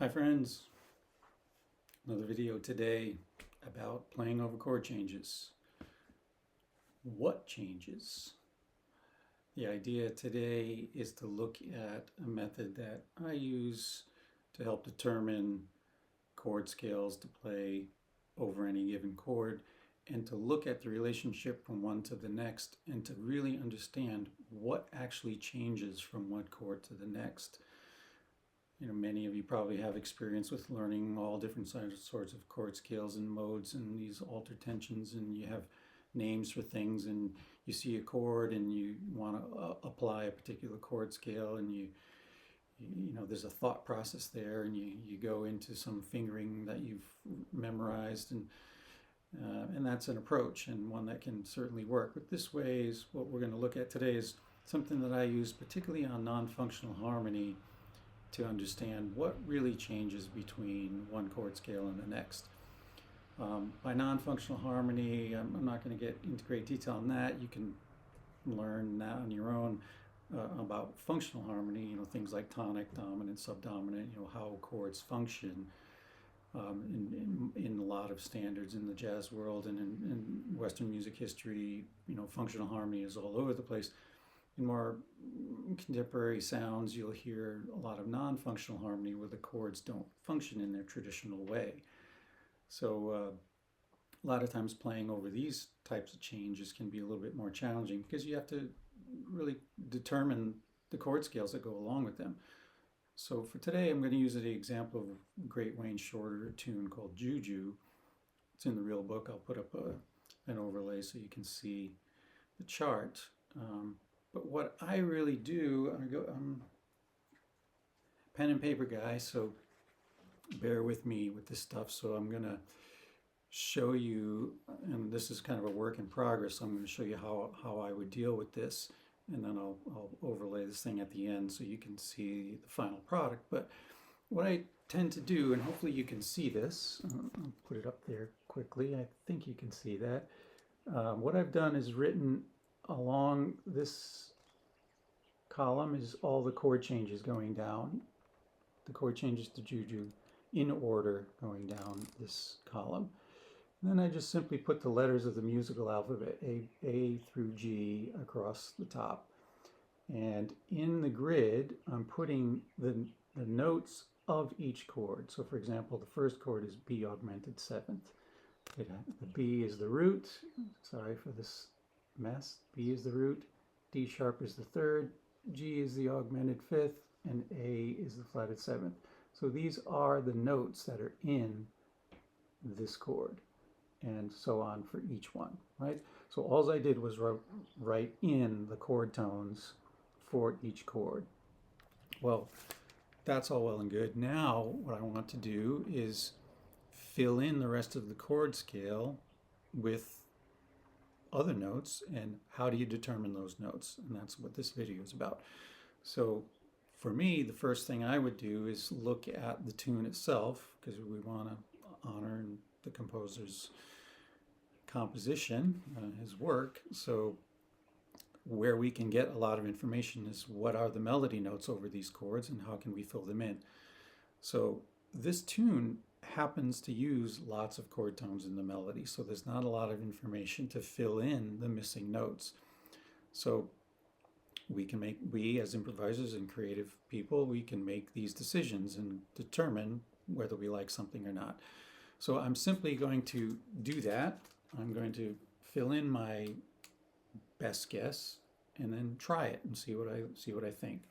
Hi friends, another video today about playing over chord changes. What changes? The idea today is to look at a method that I use to help determine chord scales to play over any given chord and to look at the relationship from one to the next and to really understand what actually changes from one chord to the next. Many of you probably have experience with learning all different sorts of chord scales and modes and these altered tensions, and you have names for things, and you see a chord and you want to apply a particular chord scale, and there's a thought process there, and you go into some fingering that you've memorized, and that's an approach and one that can certainly work. But this way is what we're going to look at today is something that I use particularly on non-functional harmony to understand what really changes between one chord scale and the next. By non-functional harmony, I'm not going to get into great detail on that. You can learn that on your own about functional harmony, things like tonic, dominant, subdominant, how chords function in a lot of standards in the jazz world and in Western music history. Functional harmony is all over the place. In more contemporary sounds, you'll hear a lot of non-functional harmony where the chords don't function in their traditional way. So a lot of times playing over these types of changes can be a little bit more challenging because you have to really determine the chord scales that go along with them. So for today, I'm going to use the example of a great Wayne Shorter tune called Juju. It's in the real book. I'll put up an overlay so you can see the chart. But what I really do, I'm a pen and paper guy, so bear with me with this stuff. So I'm going to show you, and this is kind of a work in progress, so I'm going to show you how I would deal with this, and then I'll overlay this thing at the end so you can see the final product. But what I tend to do, and hopefully you can see this, I'll put it up there quickly, I think you can see that. What I've done is written along this column is all the chord changes going down, the chord changes to Juju in order going down this column. And then I just simply put the letters of the musical alphabet, A through G, across the top. And in the grid, I'm putting the notes of each chord. So for example, the first chord is B augmented seventh. The B is the root. Sorry for this mess. B is the root, D sharp is the third, G is the augmented fifth, and A is the flatted seventh. So these are the notes that are in this chord, and so on for each one, right? So all I did was write in the chord tones for each chord. Well, that's all well and good. Now what I want to do is fill in the rest of the chord scale with other notes, and how do you determine those notes? And that's what this video is about. So for me, the first thing I would do is look at the tune itself, because we want to honor the composer's composition, his work. So where we can get a lot of information is what are the melody notes over these chords and how can we fill them in. So this tune happens to use lots of chord tones in the melody, so there's not a lot of information to fill in the missing notes. So we as improvisers and creative people, we can make these decisions and determine whether we like something or not. So I'm simply going to do that. I'm going to fill in my best guess and then try it and see what I think.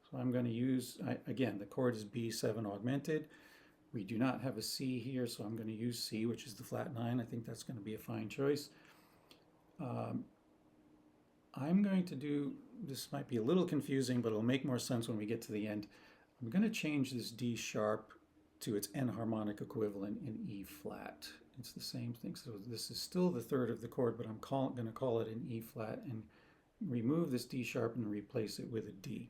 So I'm going to use, again, the chord is B7 augmented. We do not have a C here, so I'm going to use C, which is the flat 9. I think that's going to be a fine choice. I'm going to do, this might be a little confusing, but it'll make more sense when we get to the end. I'm going to change this D sharp to its enharmonic equivalent in E flat. It's the same thing. So this is still the third of the chord, but I'm going to call it an E flat and remove this D sharp and replace it with a D.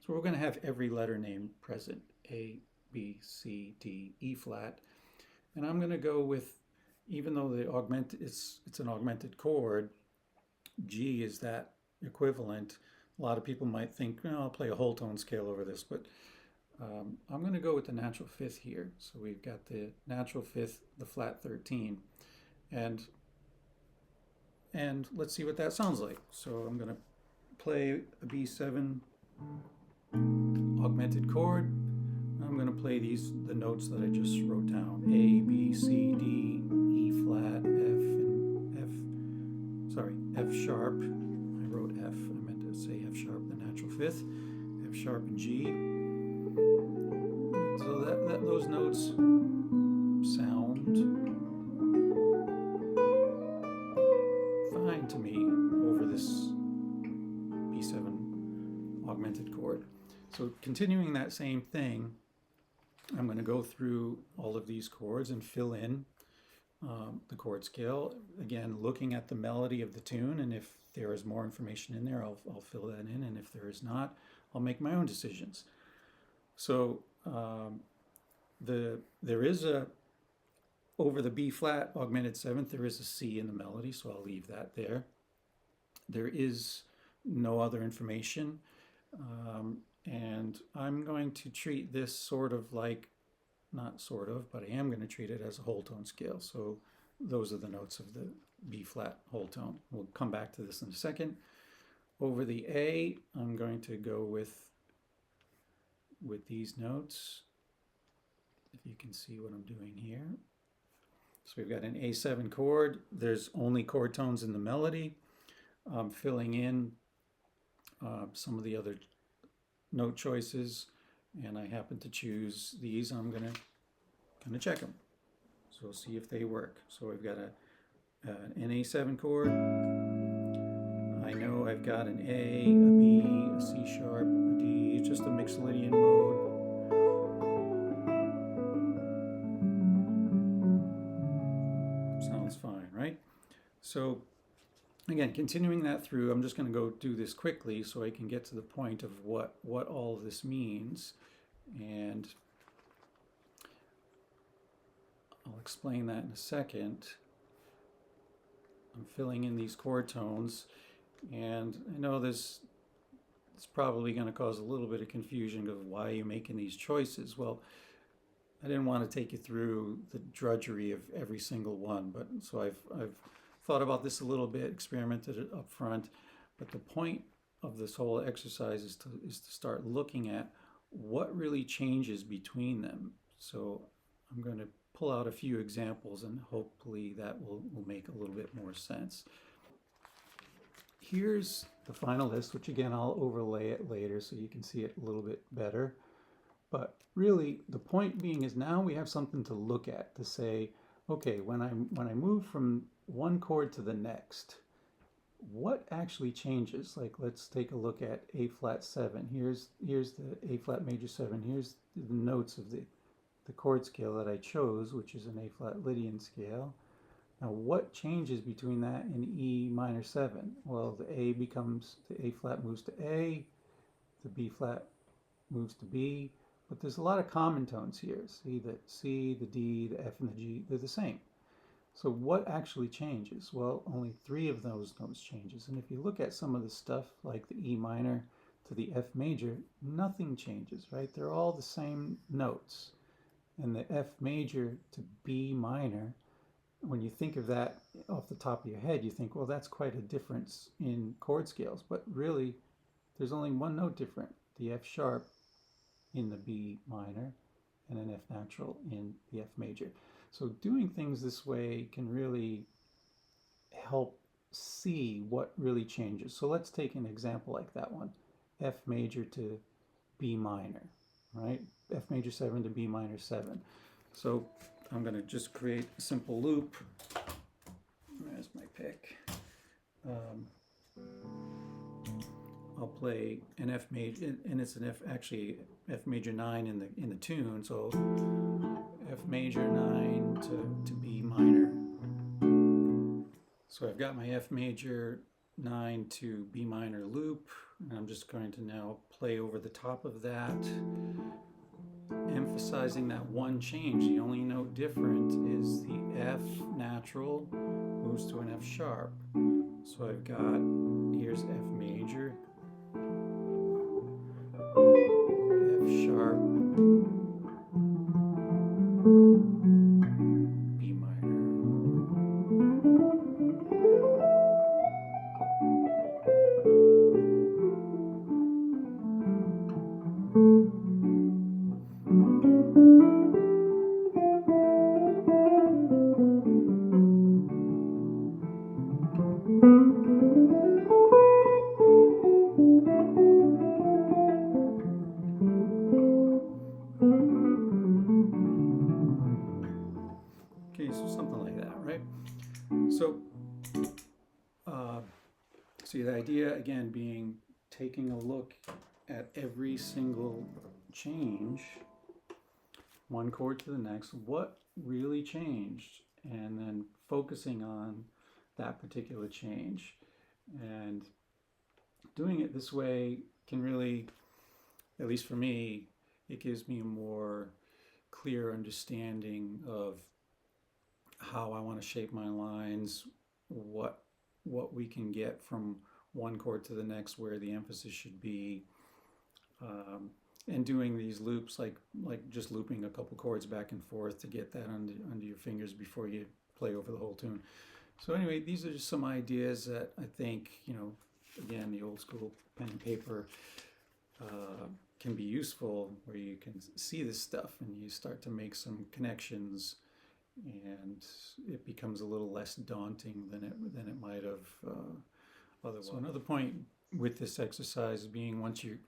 So we're going to have every letter name present, A, B, C, D, E flat. And I'm going to go with, even though it's an augmented chord, G is that equivalent. A lot of people might think, I'll play a whole tone scale over this, but I'm going to go with the natural fifth here. So we've got the natural fifth, the flat 13, and let's see what that sounds like. So I'm going to play a B7 augmented chord. I'm going to play the notes that I just wrote down: A, B, C, D, E flat, F sharp. I wrote F. I meant to say F sharp, the natural fifth. F sharp and G. So those notes sound fine to me over this B7 augmented chord. So continuing that same thing, I'm going to go through all of these chords and fill in the chord scale. Again, looking at the melody of the tune, and if there is more information in there, I'll fill that in, and if there is not, I'll make my own decisions. So there is over the B flat augmented seventh, there is a C in the melody, so I'll leave that there. There is no other information, and I'm going to treat this sort of like, not sort of, but I am going to treat it as a whole tone scale. So those are the notes of the B flat whole tone. We'll come back to this in a second. Over the A, I'm going to go with these notes, if you can see what I'm doing here. So we've got an A7 chord. There's only chord tones in the melody. I'm filling in some of the other note choices, and I happen to choose these. I'm gonna check them. So we'll see if they work. So I've got an A7 chord. I know I've got an A, a B, a C sharp, a D, just a Mixolydian mode. Sounds fine, right? So again, continuing that through, I'm just going to go do this quickly so I can get to the point of what all of this means, and I'll explain that in a second. I'm filling in these chord tones, and I know it's probably going to cause a little bit of confusion of why you're making these choices. Well, I didn't want to take you through the drudgery of every single one, but so I've thought about this a little bit, experimented it up front, but the point of this whole exercise is to start looking at what really changes between them. So I'm going to pull out a few examples, and hopefully that will make a little bit more sense. Here's the final list, which again, I'll overlay it later so you can see it a little bit better. But really, the point being is now we have something to look at, to say, okay, when I move from one chord to the next, what actually changes? Like, let's take a look at A flat 7. Here's the A flat major 7. Here's the notes of the chord scale that I chose, which is an A flat Lydian scale. Now, what changes between that and E minor 7? Well, the A flat moves to A, the B flat moves to B, but there's a lot of common tones here. See the C, the D, the F, and the G, they're the same. So what actually changes? Well, only 3 of those notes changes. And if you look at some of the stuff like the E minor to the F major, nothing changes, right? They're all the same notes. And the F major to B minor, when you think of that off the top of your head, you think, well, that's quite a difference in chord scales. But really, there's only one note different, the F sharp in the B minor and an F natural in the F major. So doing things this way can really help see what really changes. So let's take an example like that one, F major to B minor, right? F major 7 to B minor 7. So I'm going to just create a simple loop. There's my pick. I'll play an F major, and it's an F major 9 in the tune. So F major 9 to B minor. So I've got my F major 9 to B minor loop, and I'm just going to now play over the top of that, emphasizing that one change. The only note different is the F natural moves to an F sharp. So I've got, here's F major, F sharp, B minor. Okay, so something like that, right? So, see, the idea again being taking a look at every single change, one chord to the next, what really changed, and then focusing on that particular change. And doing it this way can really, at least for me, it gives me a more clear understanding of how I want to shape my lines, what we can get from one chord to the next, where the emphasis should be, and doing these loops, like just looping a couple chords back and forth to get that under your fingers before you play over the whole tune. So anyway, these are just some ideas that I think, again, the old school pen and paper can be useful, where you can see this stuff and you start to make some connections, and it becomes a little less daunting than it might have otherwise. So another point with this exercise being, once you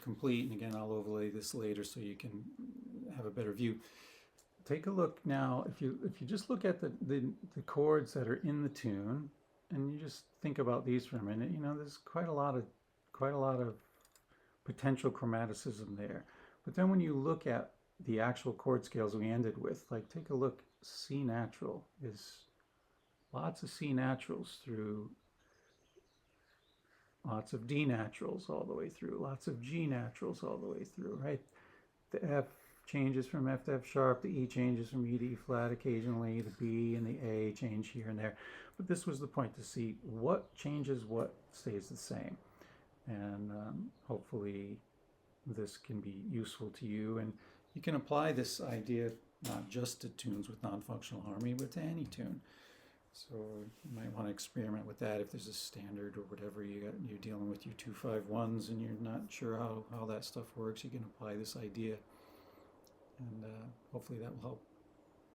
complete, and again I'll overlay this later so you can have a better view. Take a look now. If you just look at the chords that are in the tune, and you just think about these for a minute, there's quite a lot of potential chromaticism there. But then when you look at the actual chord scales we ended with, like take a look, C natural is lots of C naturals through, lots of D naturals all the way through, lots of G naturals all the way through, right? The F changes from F to F sharp, the E changes from E to E flat occasionally, the B and the A change here and there. But this was the point, to see what changes, what stays the same. And hopefully this can be useful to you, and you can apply this idea not just to tunes with non-functional harmony, but to any tune. So you might want to experiment with that if there's a standard or whatever you're dealing with, your 2-5-1s, and you're not sure how that stuff works. You can apply this idea, and hopefully that will help.